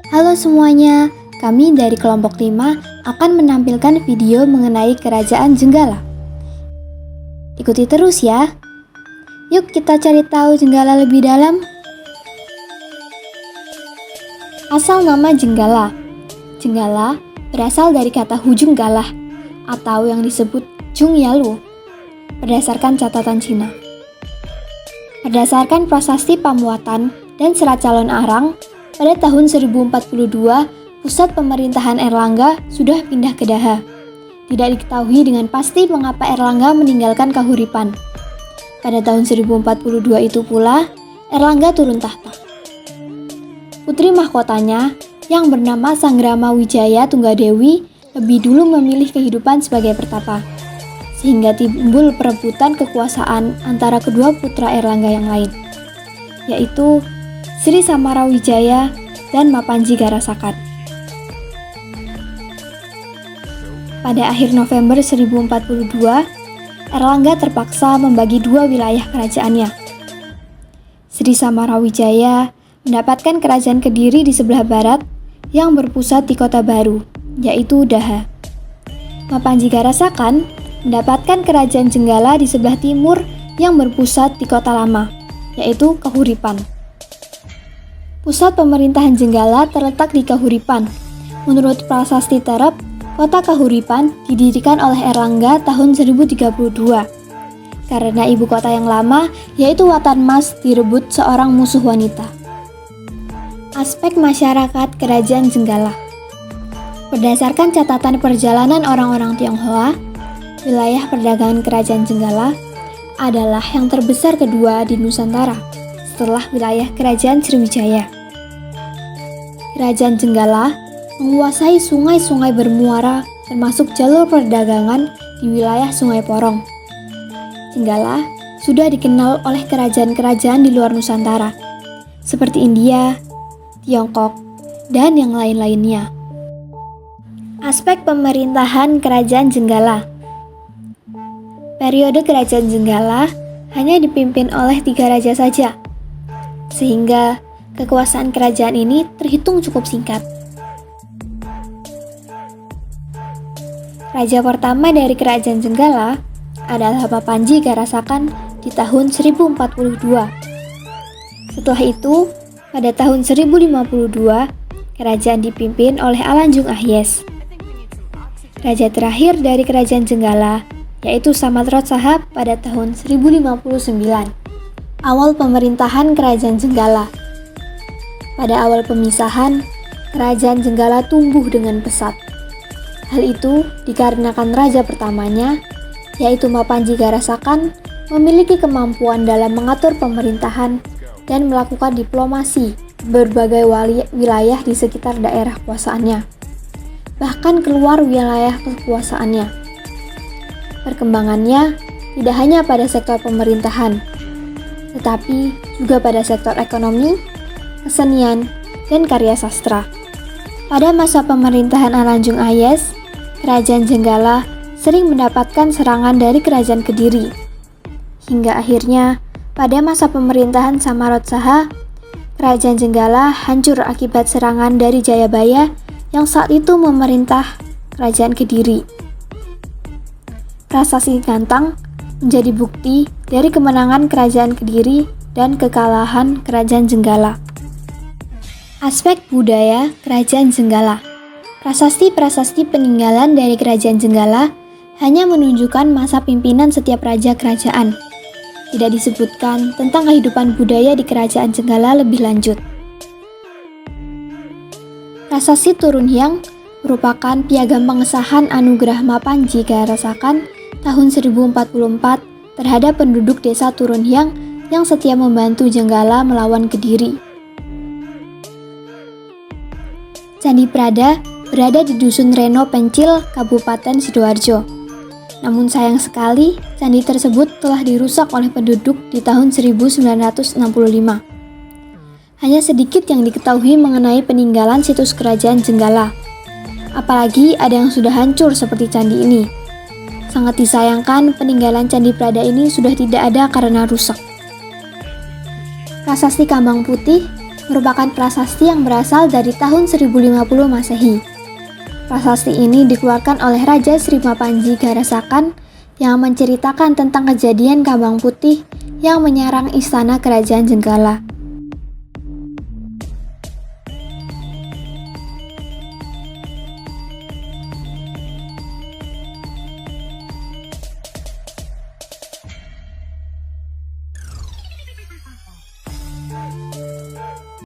Halo semuanya, kami dari kelompok 5 akan menampilkan video mengenai Kerajaan Jenggala. Ikuti terus ya. Yuk kita cari tahu Jenggala lebih dalam. Asal nama Jenggala. Jenggala berasal dari kata hujung galah atau yang disebut Jung Yalu berdasarkan catatan Cina. Berdasarkan prasasti Pamuatan dan Serat Calon Arang, pada tahun 1042, pusat pemerintahan Erlangga sudah pindah ke Daha. Tidak diketahui dengan pasti mengapa Erlangga meninggalkan Kahuripan. Pada tahun 1042 itu pula, Erlangga turun tahta. Putri mahkotanya, yang bernama Sanggrama Wijaya Tunggadewi, lebih dulu memilih kehidupan sebagai pertapa, sehingga timbul perebutan kekuasaan antara kedua putra Erlangga yang lain, yaitu Sri Samarawijaya dan Mapanji Garasakan. Pada akhir November 1042, Erlangga terpaksa membagi dua wilayah kerajaannya. Sri Samarawijaya mendapatkan kerajaan Kediri di sebelah barat yang berpusat di kota baru, yaitu Daha. Mapanji Garasakan mendapatkan kerajaan Jenggala di sebelah timur yang berpusat di kota lama, yaitu Kahuripan. Pusat pemerintahan Jenggala terletak di Kahuripan. Menurut prasasti Terep, kota Kahuripan didirikan oleh Erlangga tahun 1032. Karena ibu kota yang lama, yaitu Watanmas, direbut seorang musuh wanita. Aspek masyarakat Kerajaan Jenggala. Berdasarkan catatan perjalanan orang-orang Tionghoa, wilayah perdagangan Kerajaan Jenggala adalah yang terbesar kedua di Nusantara setelah wilayah Kerajaan Sriwijaya. Kerajaan Jenggala menguasai sungai-sungai bermuara termasuk jalur perdagangan di wilayah Sungai Porong. Jenggala sudah dikenal oleh kerajaan-kerajaan di luar Nusantara seperti India, Tiongkok, dan yang lain-lainnya. Aspek pemerintahan Kerajaan Jenggala. Periode Kerajaan Jenggala hanya dipimpin oleh 3 raja saja, sehingga kekuasaan kerajaan ini terhitung cukup singkat. Raja pertama dari Kerajaan Jenggala adalah Mapanji Garasakan di tahun 1042. Setelah itu, pada tahun 1052, kerajaan dipimpin oleh Alanjung Ahyes. Raja terakhir dari Kerajaan Jenggala yaitu Samadrot Sahab pada tahun 1059. Awal pemerintahan Kerajaan Jenggala. Pada awal pemisahan, Kerajaan Jenggala tumbuh dengan pesat. Hal itu dikarenakan raja pertamanya, yaitu Mapanji Garasakan, memiliki kemampuan dalam mengatur pemerintahan dan melakukan diplomasi berbagai wilayah di sekitar daerah kuasaannya, bahkan keluar wilayah kekuasaannya. Perkembangannya tidak hanya pada sektor pemerintahan, tetapi juga pada sektor ekonomi, kesenian, dan karya sastra. Pada masa pemerintahan Alanjung Ahyes, Kerajaan Jenggala sering mendapatkan serangan dari Kerajaan Kediri. Hingga akhirnya, pada masa pemerintahan Samarot Saha, Kerajaan Jenggala hancur akibat serangan dari Jayabaya yang saat itu memerintah Kerajaan Kediri. Prasasti Gantang menjadi bukti dari kemenangan Kerajaan Kediri dan kekalahan Kerajaan Jenggala. Aspek budaya Kerajaan Jenggala. Prasasti-prasasti peninggalan dari Kerajaan Jenggala hanya menunjukkan masa pimpinan setiap raja kerajaan. Tidak disebutkan tentang kehidupan budaya di Kerajaan Jenggala lebih lanjut. Prasasti Turun Hyang merupakan piagam pengesahan anugerah Mapanji Garasakan tahun 1044 terhadap penduduk desa Turun Hyang yang setia membantu Jenggala melawan Kediri. Candi Prada berada di Dusun Reno Pencil, Kabupaten Sidoarjo. Namun sayang sekali, candi tersebut telah dirusak oleh penduduk di tahun 1965. Hanya sedikit yang diketahui mengenai peninggalan situs Kerajaan Jenggala. Apalagi ada yang sudah hancur seperti candi ini. Sangat disayangkan peninggalan Candi Prada ini sudah tidak ada karena rusak. Prasasti Kambang Putih merupakan prasasti yang berasal dari tahun 1050 Masehi. Prasasti ini dikeluarkan oleh Raja Sri Mapanji Garasakan yang menceritakan tentang kejadian Kambang Putih yang menyerang istana kerajaan Jenggala.